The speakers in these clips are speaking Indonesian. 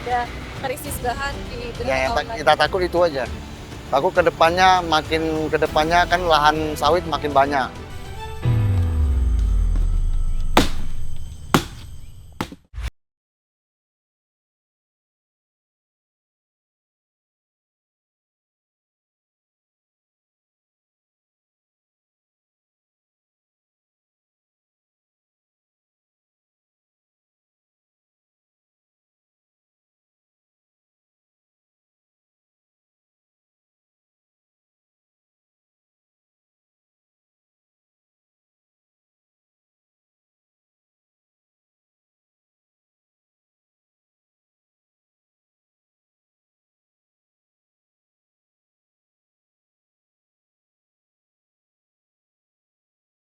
ada krisis bahan di Ya, yang tahun lagi? kita takut itu aja. Takut ke depannya kan lahan sawit makin banyak.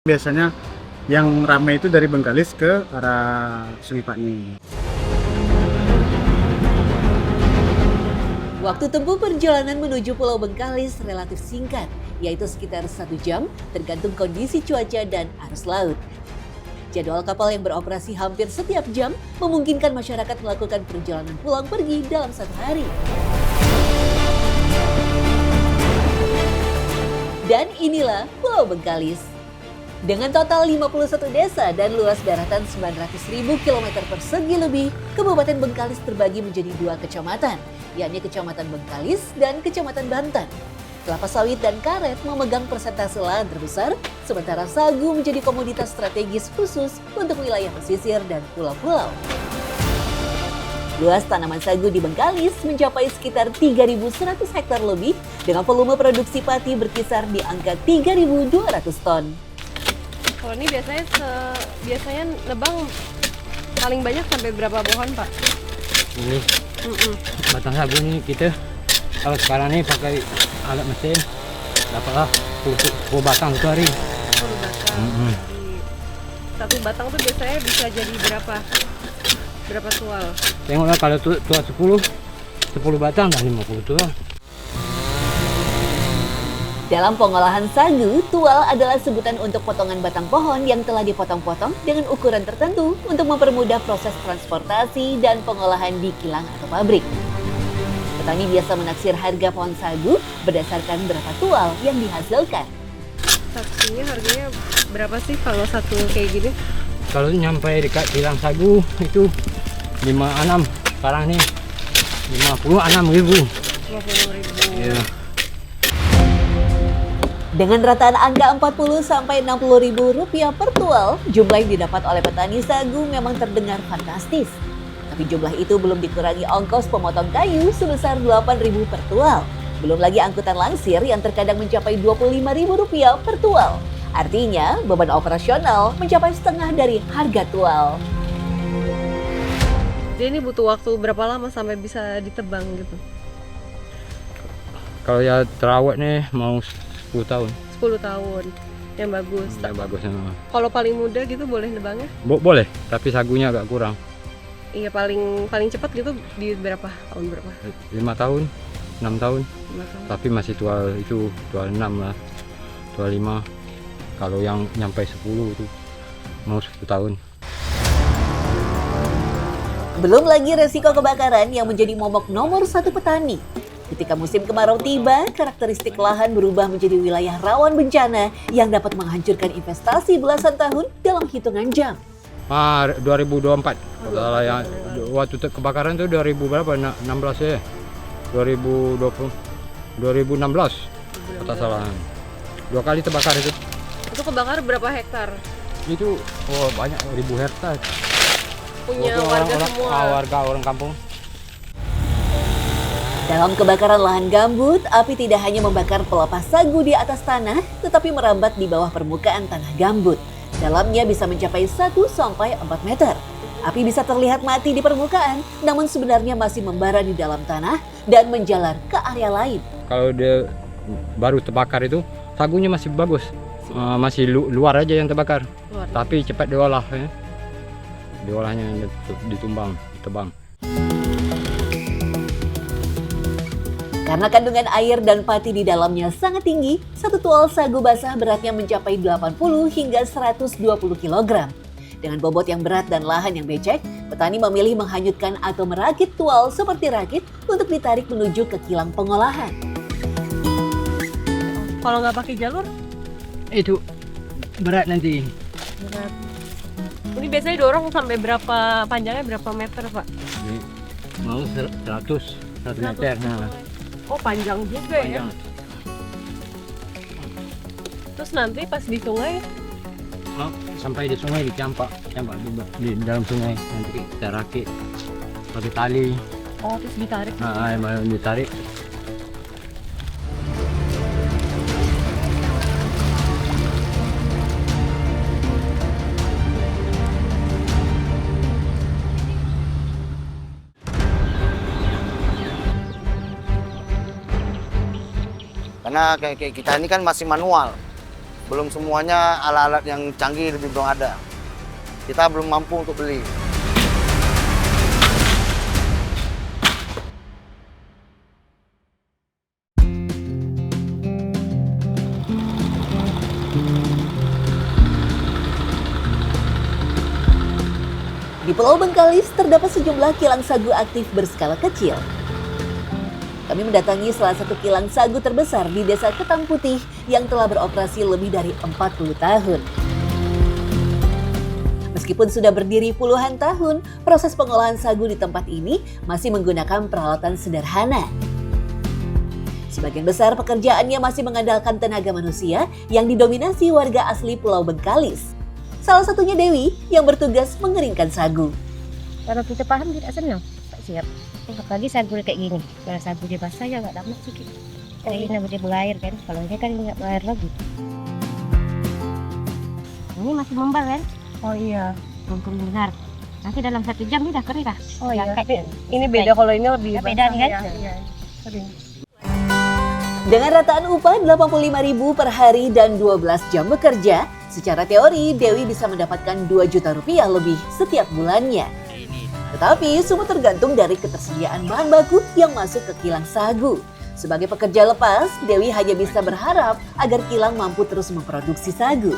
Biasanya yang ramai itu dari Bengkalis ke arah Sungai Pakni. Waktu tempuh perjalanan menuju Pulau Bengkalis relatif singkat, yaitu sekitar 1 jam tergantung kondisi cuaca dan arus laut. Jadwal kapal yang beroperasi hampir setiap jam memungkinkan masyarakat melakukan perjalanan pulang pergi dalam 1 hari. Dan inilah Pulau Bengkalis. Dengan total 51 desa dan luas daratan 900.000 km persegi lebih, Kabupaten Bengkalis terbagi menjadi 2 kecamatan, yakni Kecamatan Bengkalis dan Kecamatan Banten. Kelapa sawit dan karet memegang persentase lahan terbesar, sementara sagu menjadi komoditas strategis khusus untuk wilayah pesisir dan pulau-pulau. Luas tanaman sagu di Bengkalis mencapai sekitar 3.100 hektar lebih, dengan volume produksi pati berkisar di angka 3.200 ton. Kalau ini biasanya nebang paling banyak sampai berapa pohon, Pak? Ini batang sagu ini kita kalau sekarang ini pakai alat mesin dapatlah 10 batang satu hari. 10 batang. Satu batang tuh biasanya bisa jadi berapa tual? Tengoklah kalau tua 10 batang dah 50 tual. Dalam pengolahan sagu, tual adalah sebutan untuk potongan batang pohon yang telah dipotong-potong dengan ukuran tertentu untuk mempermudah proses transportasi dan pengolahan di kilang atau pabrik. Petani biasa menaksir harga pohon sagu berdasarkan berapa tual yang dihasilkan. Saksinya harganya berapa sih kalau satu kayak gini? Kalau nyampe dekat kilang sagu itu 56, sekarang nih 56.000. 50.000. Ya. Dengan rataan angka 40 sampai 60 ribu rupiah per tual, jumlah yang didapat oleh petani sagu memang terdengar fantastis. Tapi jumlah itu belum dikurangi ongkos pemotong kayu sebesar 8.000 per tual. Belum lagi angkutan langsir yang terkadang mencapai 25.000 rupiah per tual. Artinya, beban operasional mencapai setengah dari harga tual. Jadi ini butuh waktu berapa lama sampai bisa ditebang gitu? Kalau ya terawat nih mau 10 tahun. 10 tahun. Yang bagus. Ya, bagus. Kalau paling muda gitu boleh nebangnya? Boleh, tapi sagunya agak kurang. Iya, paling cepat gitu di berapa? Tahun berapa? 5 tahun, 6 tahun. 5 tahun. Tapi masih tual 6 lah, tual 5. Kalau yang nyampe 10 itu mau 10 tahun. Belum lagi resiko kebakaran yang menjadi momok nomor 1 petani. Ketika musim kemarau tiba, karakteristik lahan berubah menjadi wilayah rawan bencana yang dapat menghancurkan investasi belasan tahun dalam hitungan jam. 2024. Kalau yang waktu kebakaran itu 2000 berapa? 16 ya. 2016. Kata salah. 2 kali terbakar itu. Itu kebakar berapa hektar? Itu banyak, 1000 hektar. Punya warga semua. Warga orang kampung. Dalam kebakaran lahan gambut, api tidak hanya membakar pelepas sagu di atas tanah, tetapi merambat di bawah permukaan tanah gambut. Dalamnya bisa mencapai 1 sampai 4 meter. Api bisa terlihat mati di permukaan, namun sebenarnya masih membara di dalam tanah dan menjalar ke area lain. Kalau dia baru terbakar itu, sagunya masih bagus. Masih luar aja yang terbakar. Luar. Tapi cepat diolah ya. Diolahnya ditebang. Karena kandungan air dan pati di dalamnya sangat tinggi, 1 tual sagu basah beratnya mencapai 80 hingga 120 kg. Dengan bobot yang berat dan lahan yang becek, petani memilih menghanyutkan atau merakit tual seperti rakit untuk ditarik menuju ke kilang pengolahan. Kalau nggak pakai jalur, Itu berat nanti. berat. Ini biasanya dorong sampai berapa panjangnya, berapa meter, Pak? Ini mau 100 meter. Nah, Oh, panjang juga ya. panjang. Terus nanti pas di sungai, Oh, sampai di sungai dicampak di dalam sungai, nanti kita rakit pakai tali. oh terus ditarik. Baru ditarik. Karena kayak kita ini kan masih manual. Belum semuanya alat-alat yang canggih lebih belum ada. Kita belum mampu untuk beli. Di Pulau Bengkalis terdapat sejumlah kilang sagu aktif berskala kecil. Kami mendatangi salah satu kilang sagu terbesar di Desa Ketang Putih yang telah beroperasi lebih dari 40 tahun. Meskipun sudah berdiri puluhan tahun, proses pengolahan sagu di tempat ini masih menggunakan peralatan sederhana. Sebagian besar pekerjaannya masih mengandalkan tenaga manusia yang didominasi warga asli Pulau Bengkalis. Salah satunya Dewi yang bertugas mengeringkan sagu. Kalau kita paham tidak senang, tak siap. Apalagi sagu kayak gini. Kalau sagu dia basah ya nggak dapat sih. Kayak ini dia berair kan. Kalau ini kan nggak berair lagi. Ini masih membal kan? Oh iya. Mungkin benar. Nanti dalam 1 jam ini udah kering lah. Oh iya. Kayak Ini beda, kalau ini lebih beda nih kan? ya. Iya. Kering. Dengan rataan upah Rp85.000 per hari dan 12 jam bekerja, secara teori Dewi bisa mendapatkan Rp2 juta lebih setiap bulannya. Tetapi semua tergantung dari ketersediaan bahan baku yang masuk ke kilang sagu. Sebagai pekerja lepas, Dewi hanya bisa berharap agar kilang mampu terus memproduksi sagu.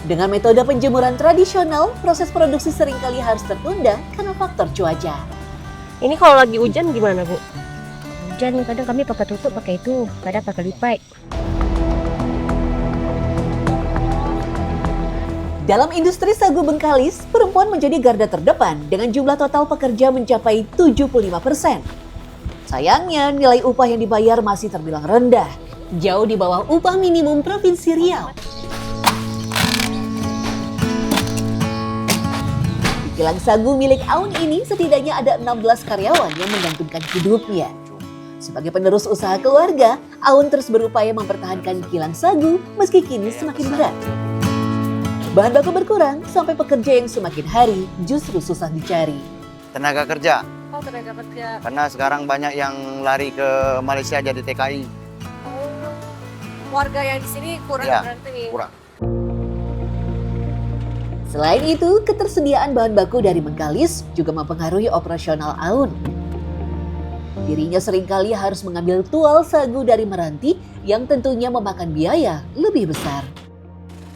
Dengan metode penjemuran tradisional, proses produksi seringkali harus tertunda karena faktor cuaca. Ini kalau lagi hujan gimana, Bu? hujan kadang kami pakai tutup pakai itu, kadang pakai lipat. Dalam industri sagu Bengkalis, perempuan menjadi garda terdepan dengan jumlah total pekerja mencapai 75%. Sayangnya, nilai upah yang dibayar masih terbilang rendah, jauh di bawah upah minimum Provinsi Riau. Di kilang sagu milik Aun ini setidaknya ada 16 karyawan yang menggantungkan hidupnya. Sebagai penerus usaha keluarga, Aun terus berupaya mempertahankan kilang sagu meski kini semakin berat. Bahan baku berkurang sampai pekerja yang semakin hari justru susah dicari. Tenaga kerja, Oh, tenaga kerja. karena sekarang banyak yang lari ke Malaysia jadi TKI. Oh, warga yang di sini kurang Iya, berarti. kurang. Selain itu, ketersediaan bahan baku dari Bengkalis juga mempengaruhi operasional Aun. Dirinya seringkali harus mengambil tual sagu dari Meranti yang tentunya memakan biaya lebih besar.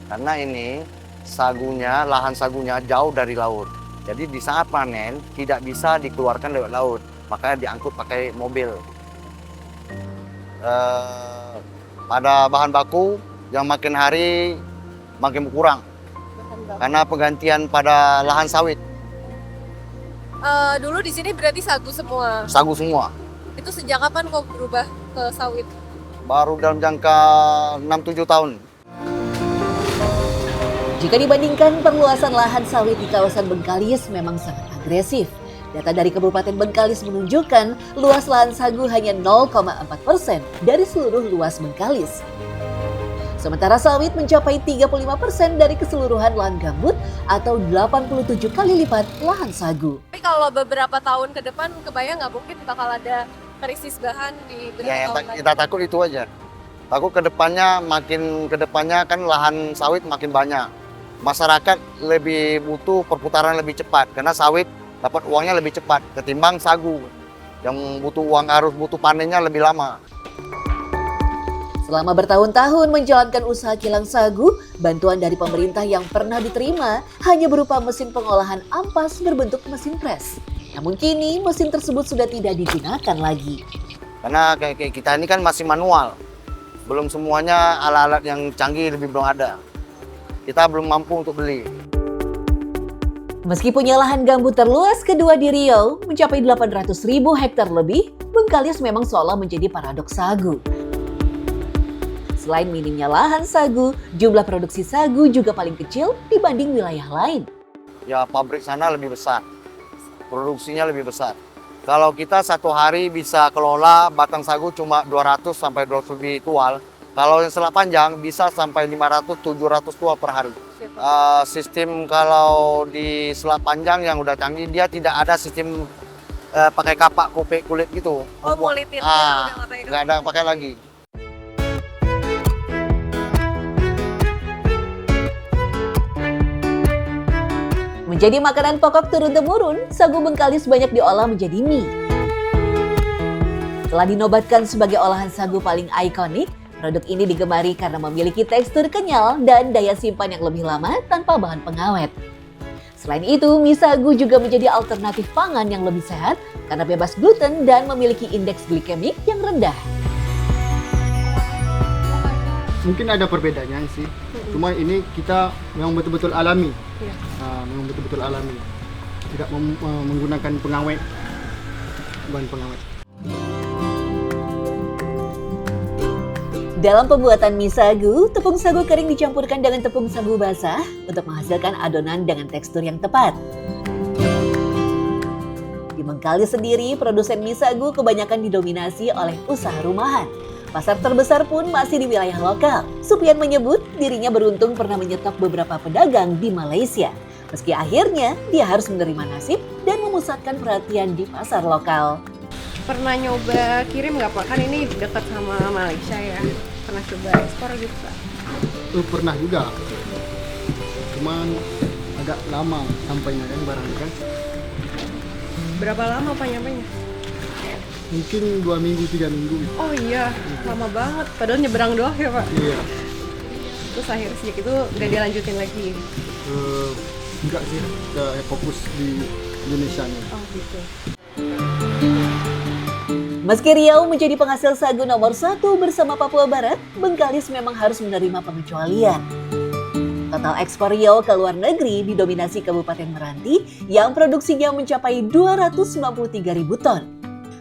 Karena ini sagunya, lahan sagunya jauh dari laut. Jadi di saat panen tidak bisa dikeluarkan lewat laut, makanya diangkut pakai mobil. Pada bahan baku yang makin hari makin berkurang karena penggantian pada lahan sawit, Dulu di sini berarti sagu semua. sagu semua. Itu sejak kapan kok berubah ke sawit? Baru dalam jangka 6-7 tahun. Jika dibandingkan perluasan lahan sawit di kawasan Bengkalis memang sangat agresif. Data dari Kabupaten Bengkalis menunjukkan luas lahan sagu hanya 0,4% dari seluruh luas Bengkalis. Sementara sawit mencapai 35% dari keseluruhan lahan gambut atau 87 kali lipat lahan sagu. Tapi kalau beberapa tahun ke depan, kebayang nggak mungkin bakal ada krisis bahan di beberapa Ya, yang tahun lagi? kita takut itu aja. Takut makin ke depannya kan lahan sawit makin banyak. Masyarakat lebih butuh perputaran lebih cepat karena sawit dapat uangnya lebih cepat ketimbang sagu yang butuh uang, harus butuh panennya lebih lama. Selama bertahun-tahun menjalankan usaha kilang sagu, bantuan dari pemerintah yang pernah diterima hanya berupa mesin pengolahan ampas berbentuk mesin pres. Namun kini mesin tersebut sudah tidak digunakan lagi. Karena kayak kita ini kan masih manual. Belum semuanya alat-alat yang canggih lebih belum ada. Kita belum mampu untuk beli. Meski punya lahan gambut terluas kedua di Riau, mencapai 800.000 hektar lebih, Bengkalis memang seolah menjadi paradoks sagu. Selain minimnya lahan sagu, jumlah produksi sagu juga paling kecil dibanding wilayah lain. Ya pabrik sana lebih besar, produksinya lebih besar. Kalau kita satu hari bisa kelola batang sagu cuma 200 sampai 200 lebih tual. Kalau yang selat panjang bisa sampai 500-700 tual per hari. Sistem kalau di selat panjang yang udah canggih, dia tidak ada sistem pakai kapak kopek kulit gitu. Oh, kulitin nggak ada pakai lagi. Menjadi makanan pokok turun-temurun, sagu Bengkalis banyak diolah menjadi mie. Telah dinobatkan sebagai olahan sagu paling ikonik, produk ini digemari karena memiliki tekstur kenyal dan daya simpan yang lebih lama tanpa bahan pengawet. Selain itu, mie sagu juga menjadi alternatif pangan yang lebih sehat karena bebas gluten dan memiliki indeks glikemik yang rendah. Mungkin ada perbedaannya sih. Cuma ini kita memang betul-betul alami. Memang betul-betul alami. Tidak menggunakan pengawet, bahan pengawet. Dalam pembuatan mie sagu, tepung sagu kering dicampurkan dengan tepung sagu basah untuk menghasilkan adonan dengan tekstur yang tepat. Di Bengkalis sendiri, produsen mie sagu kebanyakan didominasi oleh usaha rumahan. Pasar terbesar pun masih di wilayah lokal. Supian menyebut dirinya beruntung pernah menyetok beberapa pedagang di Malaysia. Meski akhirnya dia harus menerima nasib dan memusatkan perhatian di pasar lokal. Pernah nyoba kirim nggak Pak? Kan ini dekat sama Malaysia ya. Pernah coba ekspor gitu Pak? Pernah juga. Cuman agak lama sampainya kan barangnya kan. Berapa lama Pak nyampainya? Mungkin 2 minggu, 3 minggu. Oh iya, lama banget. Padahal nyebrang doang ya Pak? Iya. Terus akhirnya sejak itu nggak dilanjutin lagi? Enggak sih, fokus di Indonesia nih. Oh gitu. Meski Riau menjadi penghasil sagu nomor 1 bersama Papua Barat, Bengkalis memang harus menerima pengecualian. Total ekspor Riau ke luar negeri didominasi Kabupaten Meranti yang produksinya mencapai 293.000 ton.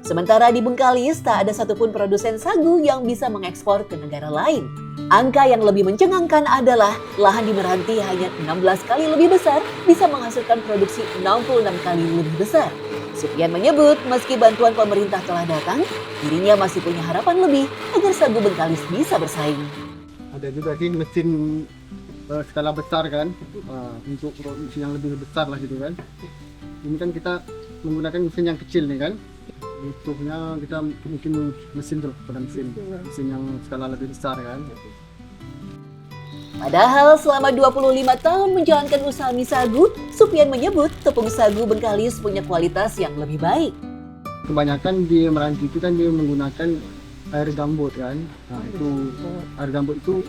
Sementara di Bengkalis tak ada satupun produsen sagu yang bisa mengekspor ke negara lain. Angka yang lebih mencengangkan adalah lahan di Meranti hanya 16 kali lebih besar bisa menghasilkan produksi 66 kali lebih besar. Supian menyebut meski bantuan pemerintah telah datang, dirinya masih punya harapan lebih agar sagu Bengkalis bisa bersaing. Ada juga sih mesin skala besar kan, untuk produksi yang lebih besar lah gitu kan. Ini kan kita menggunakan mesin yang kecil nih kan. Butuhnya kita mungkin mesin tuh, pada mesin yang skala lebih besar kan. Padahal selama 25 tahun menjalankan usaha mie sagu, Supian menyebut tepung sagu Bengkalis punya kualitas yang lebih baik. Kebanyakan di Meranti itu kan dia menggunakan air gambut kan. Nah itu air gambut itu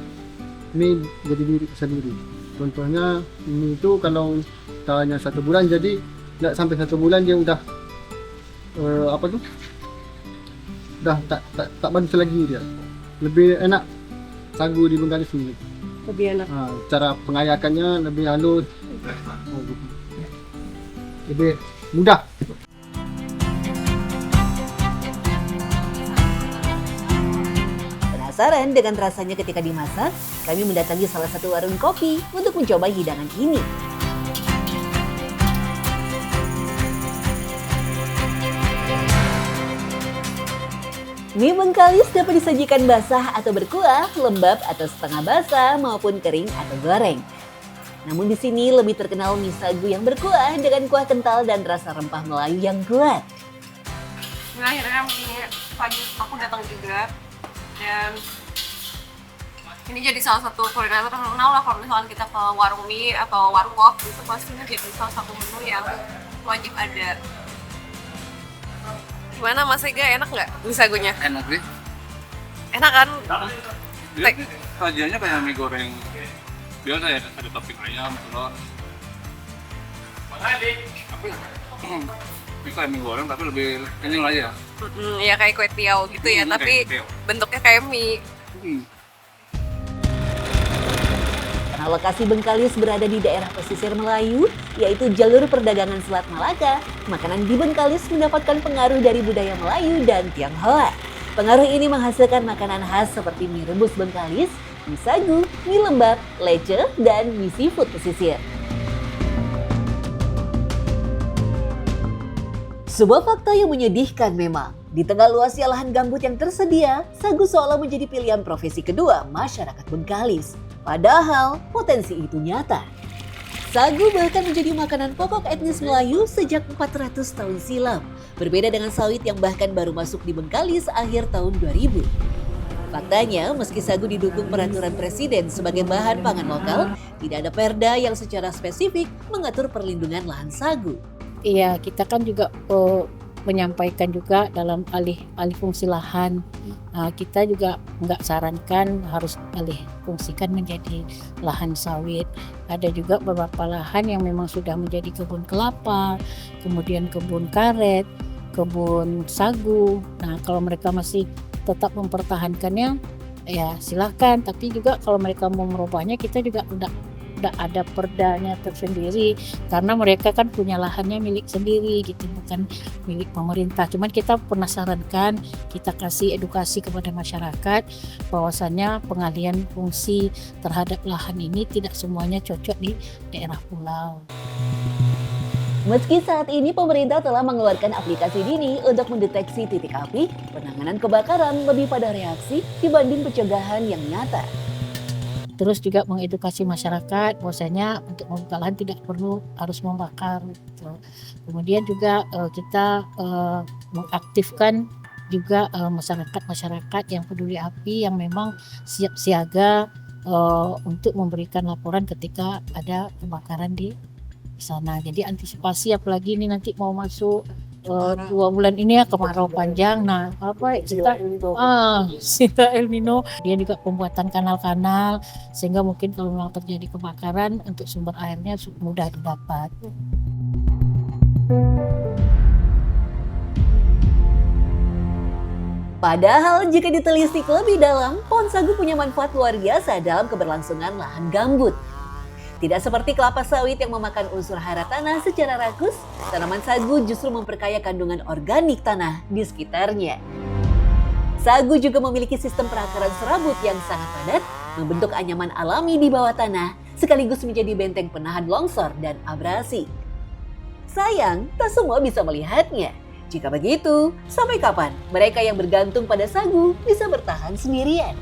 mie jadi diri sendiri. Contohnya mie itu kalau hanya 1 bulan jadi nggak sampai 1 bulan dia udah udah tak bagus lagi dia. Lebih enak sagu di Bengkalis ini. Lebih enak. Cara pengayakannya lebih halus, lebih mudah. Penasaran dengan rasanya ketika dimasak? Kami mendatangi salah satu warung kopi untuk mencoba hidangan ini. Mie Bengkalis dapat disajikan basah atau berkuah, lembab atau setengah basah, maupun kering atau goreng. Namun di sini lebih terkenal mie sagu yang berkuah dengan kuah kental dan rasa rempah Melayu yang kuat. Nah, akhirnya mie pagi aku datang juga dan ini jadi salah satu kuliner terkenal lah kalau misalnya kita ke warung mie atau warkop itu pastinya jadi salah satu menu yang wajib ada. Gimana Mas Ega, enak nggak mie sagunya? Enak sih. Enak kan? Dia sajiannya kayak mie goreng biasa ya, ada topping ayam, telur. Tapi ini kayak mie goreng tapi lebih kenyang aja. Ya kayak kue tiaw gitu ya, tapi kayak gitu. bentuknya kayak mie. Karena lokasi Bengkalis berada di daerah pesisir Melayu, yaitu jalur perdagangan Selat Malaka, makanan di Bengkalis mendapatkan pengaruh dari budaya Melayu dan Tionghoa. Pengaruh ini menghasilkan makanan khas seperti mie rebus Bengkalis, mie sagu, mie lembab, lece, dan mie seafood pesisir. Sebuah fakta yang menyedihkan memang. Di tengah luasnya lahan gambut yang tersedia, sagu seolah menjadi pilihan profesi kedua masyarakat Bengkalis. Padahal potensi itu nyata. Sagu bahkan menjadi makanan pokok etnis Melayu sejak 400 tahun silam. Berbeda dengan sawit yang bahkan baru masuk di Bengkalis akhir tahun 2000. Faktanya, meski sagu didukung peraturan presiden sebagai bahan pangan lokal, tidak ada perda yang secara spesifik mengatur perlindungan lahan sagu. Iya, kita kan juga menyampaikan juga dalam alih fungsi lahan. Kita juga nggak sarankan harus alih fungsikan menjadi lahan sawit. Ada juga beberapa lahan yang memang sudah menjadi kebun kelapa, kemudian kebun karet, kebun sagu. Nah, kalau mereka masih tetap mempertahankannya, ya silakan. Tapi juga kalau mereka mau merubahnya, kita juga udah ada perdanya tersendiri, karena mereka kan punya lahannya milik sendiri gitu, bukan milik pemerintah. Cuman kita pernah sarankan, kita kasih edukasi kepada masyarakat bahwasannya pengalihan fungsi terhadap lahan ini tidak semuanya cocok di daerah pulau. Meski saat ini pemerintah telah mengeluarkan aplikasi dini untuk mendeteksi titik api, penanganan kebakaran lebih pada reaksi dibanding pencegahan yang nyata. Terus juga mengedukasi masyarakat bahwasanya untuk membuka lahan tidak perlu harus membakar gitu. Kemudian juga kita mengaktifkan juga masyarakat yang peduli api yang memang siap siaga untuk memberikan laporan ketika ada kebakaran di sana. Jadi antisipasi, apalagi ini nanti mau masuk 2 bulan ini ya kemarau panjang. Nah, kita El Nino, dia juga pembuatan kanal-kanal sehingga mungkin kalau memang terjadi kebakaran untuk sumber airnya mudah didapat. Padahal jika ditelisik lebih dalam, pohon sagu punya manfaat luar biasa dalam keberlangsungan lahan gambut. Tidak seperti kelapa sawit yang memakan unsur hara tanah secara rakus, tanaman sagu justru memperkaya kandungan organik tanah di sekitarnya. Sagu juga memiliki sistem perakaran serabut yang sangat padat, membentuk anyaman alami di bawah tanah, sekaligus menjadi benteng penahan longsor dan abrasi. Sayang, tak semua bisa melihatnya. Jika begitu, sampai kapan mereka yang bergantung pada sagu bisa bertahan sendirian?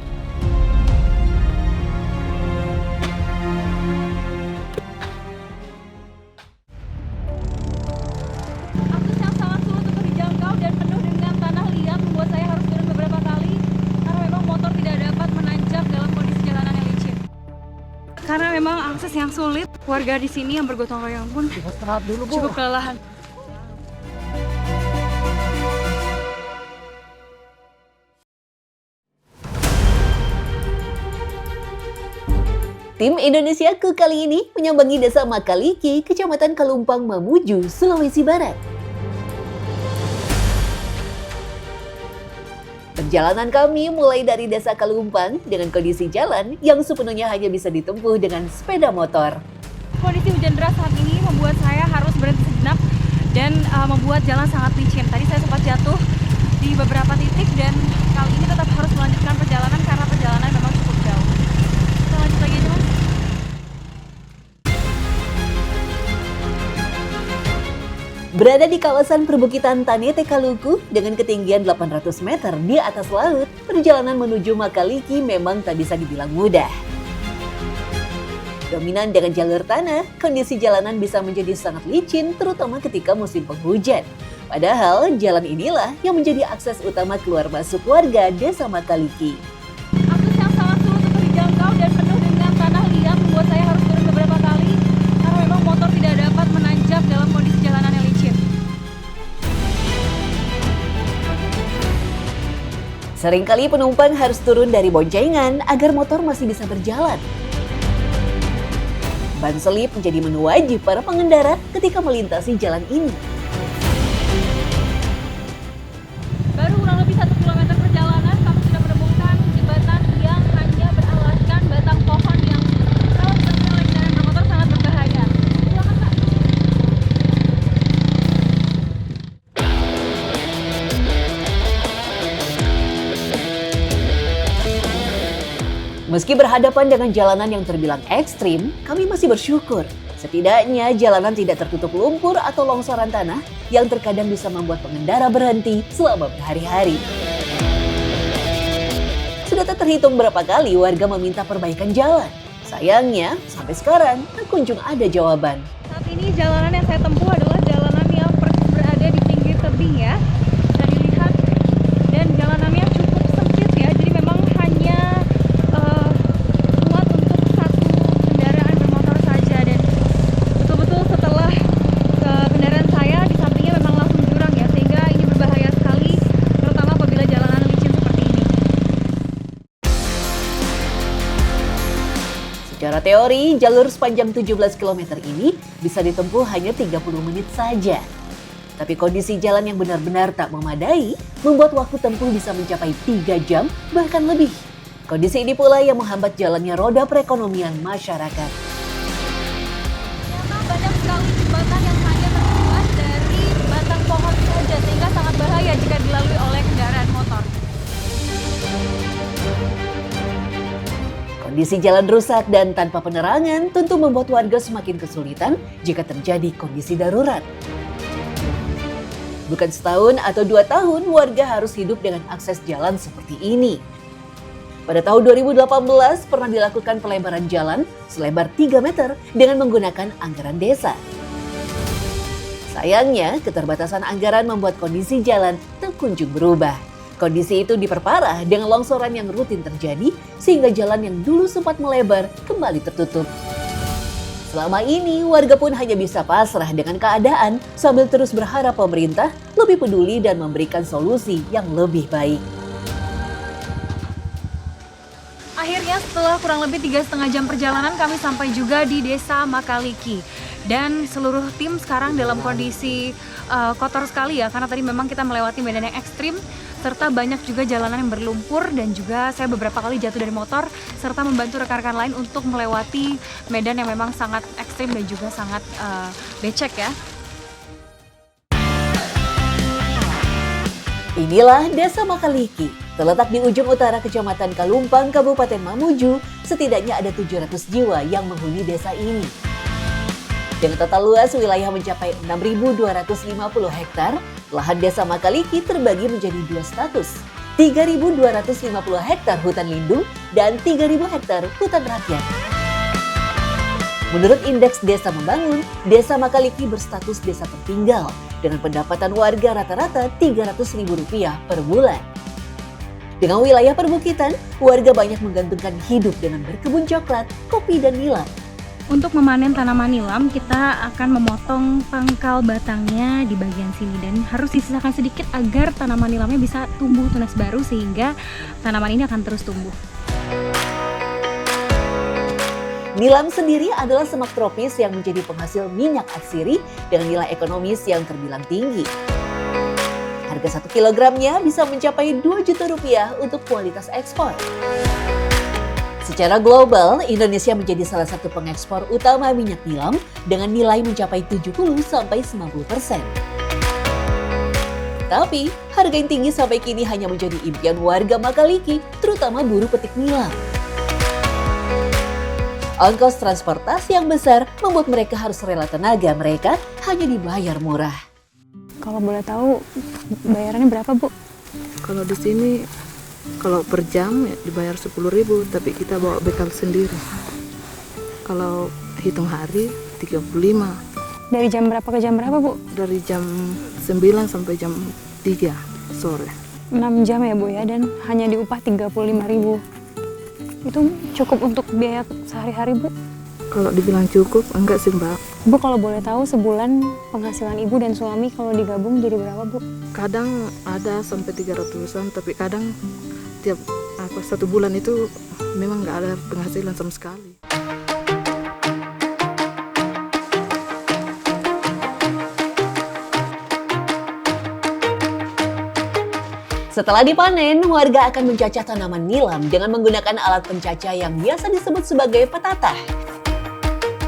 Karena memang akses yang sulit, warga di sini yang bergotong royong pun cukup kelelahan. Tim Indonesiaku kali ini menyambangi desa Makaliki, Kecamatan Kalumpang, Mamuju, Sulawesi Barat. Perjalanan kami mulai dari desa Kalumpang dengan kondisi jalan yang sepenuhnya hanya bisa ditempuh dengan sepeda motor. Kondisi hujan deras saat ini membuat saya harus berhenti sejenak dan membuat jalan sangat licin. Tadi saya sempat jatuh di beberapa titik dan kali ini tetap harus melanjutkan perjalanan karena perjalanan memang cukup jauh. Kita lanjut lagi aja, Mas. Berada di kawasan perbukitan Tanete Kaluku dengan ketinggian 800 meter di atas laut, perjalanan menuju Makaliki memang tak bisa dibilang mudah. Dominan dengan jalur tanah, kondisi jalanan bisa menjadi sangat licin terutama ketika musim penghujan. Padahal jalan inilah yang menjadi akses utama keluar masuk warga desa Makaliki. Akses yang sangat sulit untuk dijangkau dan penuh dengan tanah liat membuat saya harus turun beberapa kali karena memang motor tidak dapat menanjak dalam kondisi jalanan yang licin. Seringkali penumpang harus turun dari boncengan agar motor masih bisa berjalan. Ban selip menjadi menu wajib para pengendara ketika melintasi jalan ini. Baru kurang lebih 1 kilometer perjalanan, kami sudah menemukan jembatan yang hanya beralaskan batang pohon yang kalau digunakan oleh kendaraan bermotor sangat berbahaya. Silakan Pak. Meski berhadapan dengan jalanan yang terbilang ekstrim, kami masih bersyukur. Setidaknya jalanan tidak tertutup lumpur atau longsoran tanah yang terkadang bisa membuat pengendara berhenti selama berhari-hari. Sudah tak terhitung berapa kali warga meminta perbaikan jalan. Sayangnya, sampai sekarang tak kunjung ada jawaban. Saat ini jalanan yang saya tempuh adalah jalanan yang persis berada di pinggir tebing ya. Bisa dilihat dan jalanannya cukup sempit ya. Jadi memang hanya muat untuk satu kendaraan bermotor saja dan betul-betul setelah kendaraan saya di sampingnya memang langsung jurang ya, sehingga ini berbahaya sekali terutama apabila jalanan licin seperti ini. Secara teori, jalur sepanjang 17 km ini bisa ditempuh hanya 30 menit saja. Tapi kondisi jalan yang benar-benar tak memadai membuat waktu tempuh bisa mencapai 3 jam bahkan lebih. Kondisi ini pula yang menghambat jalannya roda perekonomian masyarakat. Ternyata banyak sekali jembatan yang hanya terbuat dari batang pohon saja sehingga sangat bahaya jika dilalui oleh kendaraan motor. Kondisi jalan rusak dan tanpa penerangan tentu membuat warga semakin kesulitan jika terjadi kondisi darurat. Bukan setahun atau 2 tahun warga harus hidup dengan akses jalan seperti ini. Pada tahun 2018 pernah dilakukan pelebaran jalan selebar 3 meter dengan menggunakan anggaran desa. Sayangnya, keterbatasan anggaran membuat kondisi jalan tak kunjung berubah. Kondisi itu diperparah dengan longsoran yang rutin terjadi sehingga jalan yang dulu sempat melebar kembali tertutup. Selama ini, warga pun hanya bisa pasrah dengan keadaan sambil terus berharap pemerintah lebih peduli dan memberikan solusi yang lebih baik. Akhirnya setelah kurang lebih 3,5 jam perjalanan kami sampai juga di Desa Makaliki. Dan seluruh tim sekarang dalam kondisi kotor sekali ya, karena tadi memang kita melewati medan yang ekstrim serta banyak juga jalanan yang berlumpur dan juga saya beberapa kali jatuh dari motor serta membantu rekan-rekan lain untuk melewati medan yang memang sangat ekstrim dan juga sangat becek ya. Inilah Desa Makaliki, terletak di ujung utara Kecamatan Kalumpang, Kabupaten Mamuju. Setidaknya ada 700 jiwa yang menghuni desa ini. Dengan total luas wilayah mencapai 6.250 hektar, lahan Desa Makaliki terbagi menjadi 2 status, 3.250 hektar hutan lindung dan 3.000 hektar hutan rakyat. Menurut Indeks Desa Membangun, Desa Makaliki berstatus desa tertinggal dengan pendapatan warga rata-rata Rp300.000 per bulan. Dengan wilayah perbukitan, warga banyak menggantungkan hidup dengan berkebun coklat, kopi, dan nilam. Untuk memanen tanaman nilam, kita akan memotong pangkal batangnya di bagian sini dan harus disisakan sedikit agar tanaman nilamnya bisa tumbuh tunas baru sehingga tanaman ini akan terus tumbuh. Nilam sendiri adalah semak tropis yang menjadi penghasil minyak atsiri dengan nilai ekonomis yang terbilang tinggi. Harga 1 kilogramnya bisa mencapai Rp2 juta untuk kualitas ekspor. Secara global, Indonesia menjadi salah satu pengekspor utama minyak nilam dengan nilai mencapai 70-90%. Tapi, harga yang tinggi sampai kini hanya menjadi impian warga Makaliki, terutama buruh petik nilam. Ongkos transportasi yang besar membuat mereka harus rela tenaga mereka hanya dibayar murah. Kalau boleh tahu, bayarannya berapa, Bu? Kalau di sini kalau per jam ya dibayar 10.000, tapi kita bawa bekal sendiri. Kalau hitung hari 35. Dari jam berapa ke jam berapa, Bu? Dari jam 9 sampai jam 3 sore. 6 jam ya, Bu ya, dan hanya diupah 35.000. Itu cukup untuk biaya sehari-hari, Bu? Kalau dibilang cukup, enggak sih, Mbak. Bu, kalau boleh tahu sebulan penghasilan Ibu dan suami kalau digabung jadi berapa, Bu? Kadang ada sampai 300-an, tapi kadang setiap 1 bulan itu memang nggak ada penghasilan sama sekali. Setelah dipanen, warga akan mencacah tanaman nilam dengan menggunakan alat pencacah yang biasa disebut sebagai petatah.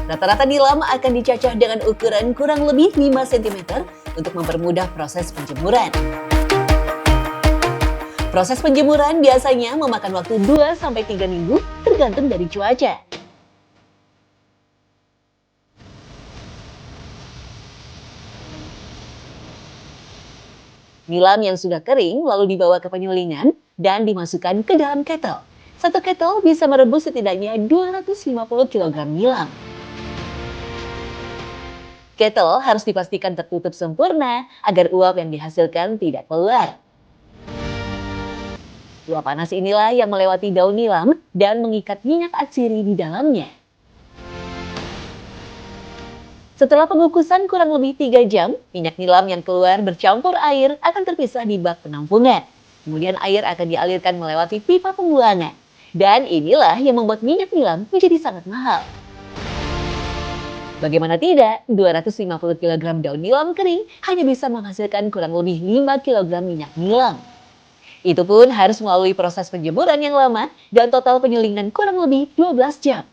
Rata-rata nilam akan dicacah dengan ukuran kurang lebih 5 cm untuk mempermudah proses penjemuran. Proses penjemuran biasanya memakan waktu 2-3 minggu tergantung dari cuaca. Nilam yang sudah kering lalu dibawa ke penyulingan dan dimasukkan ke dalam ketel. Satu ketel bisa merebus setidaknya 250 kg nilam. Ketel harus dipastikan tertutup sempurna agar uap yang dihasilkan tidak keluar. Uap panas inilah yang melewati daun nilam dan mengikat minyak atsiri di dalamnya. Setelah pengukusan kurang lebih 3 jam, minyak nilam yang keluar bercampur air akan terpisah di bak penampungan. Kemudian air akan dialirkan melewati pipa pembuangan. Dan inilah yang membuat minyak nilam menjadi sangat mahal. Bagaimana tidak, 250 kg daun nilam kering hanya bisa menghasilkan kurang lebih 5 kg minyak nilam. Itu pun harus melalui proses penjemuran yang lama dan total penyulingan kurang lebih 12 jam.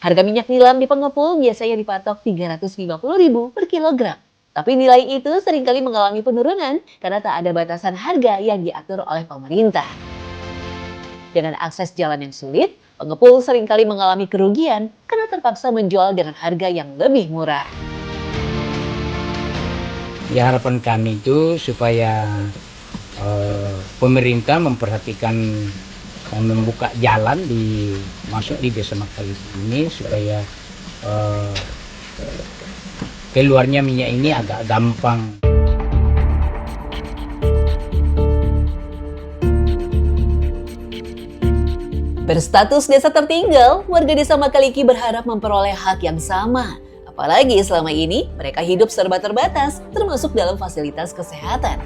Harga minyak nilam di pengepul biasanya dipatok Rp350.000 per kilogram. Tapi nilai itu seringkali mengalami penurunan karena tak ada batasan harga yang diatur oleh pemerintah. Dengan akses jalan yang sulit, pengepul seringkali mengalami kerugian karena terpaksa menjual dengan harga yang lebih murah. Ya, harapan kami itu supaya pemerintah memperhatikan dan membuka jalan masuk di Desa Makaliki ini supaya keluarnya minyak ini agak gampang. Berstatus desa tertinggal, warga Desa Makaliki berharap memperoleh hak yang sama. Apalagi selama ini mereka hidup serba terbatas, termasuk dalam fasilitas kesehatan.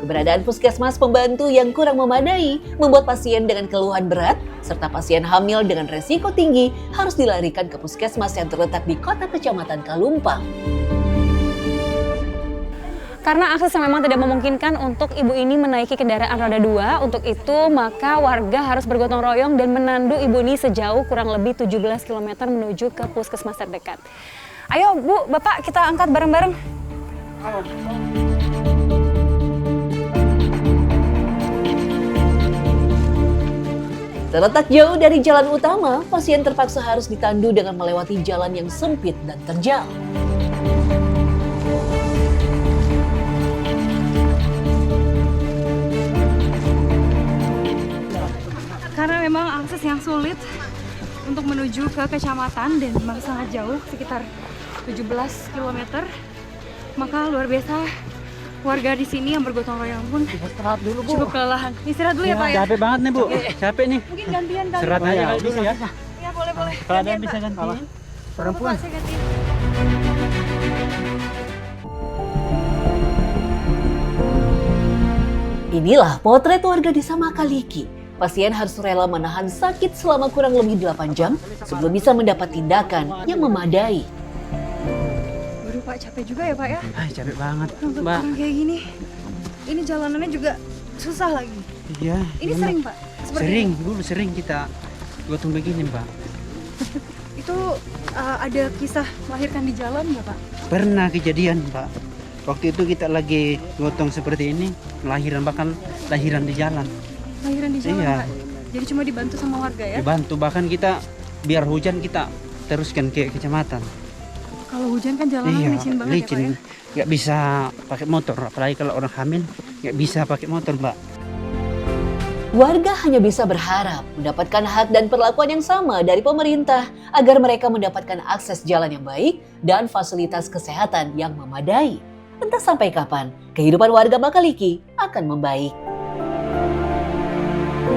Keberadaan puskesmas pembantu yang kurang memadai membuat pasien dengan keluhan berat serta pasien hamil dengan resiko tinggi harus dilarikan ke puskesmas yang terletak di kota kecamatan Kalumpang. Karena akses memang tidak memungkinkan untuk ibu ini menaiki kendaraan roda 2, untuk itu maka warga harus bergotong royong dan menandu ibu ini sejauh kurang lebih 17 km menuju ke puskesmas terdekat. Ayo Bu, Bapak, kita angkat bareng-bareng. Terletak jauh dari jalan utama, pasien terpaksa harus ditandu dengan melewati jalan yang sempit dan terjal. Karena memang akses yang sulit untuk menuju ke kecamatan dan memang sangat jauh, sekitar 17 km, maka luar biasa warga di sini yang bergotong royong pun Istirahat dulu, Bu. cukup kelelahan. Istirahat dulu ya Pak ya? Capek banget nih, Bu. Capek nih. Mungkin gantian kali. Istirahat aja kalau bisa ya. Ya boleh. Kalau ada Gantian, yang bisa Pak. gantiin. Perempuan. Saya gantiin. Inilah potret warga Desa Makaliki. Pasien harus rela menahan sakit selama kurang lebih 8 jam sebelum bisa mendapat tindakan yang memadai. Waduh Pak, capek juga ya Pak ya? Capek banget, Untuk Mbak. orang kayak gini. Ini jalanannya juga susah lagi. Iya. Ini sering Pak? Seperti Sering, ini? dulu sering kita gotong begini, Mbak. Itu ada kisah melahirkan di jalan nggak Pak? Pernah kejadian, Pak. Waktu itu kita lagi gotong seperti ini, bahkan lahiran di jalan. Lahiran di jalan Iya. Pak? Jadi cuma dibantu sama warga ya? Dibantu, bahkan kita biar hujan kita teruskan ke kecamatan. Kalau hujan kan jalanan licin banget licin. ya Pak ya? Nggak bisa pakai motor, apalagi kalau orang hamil nggak bisa pakai motor, Mbak. Warga hanya bisa berharap mendapatkan hak dan perlakuan yang sama dari pemerintah agar mereka mendapatkan akses jalan yang baik dan fasilitas kesehatan yang memadai. Entah sampai kapan kehidupan warga Makaliki akan membaik.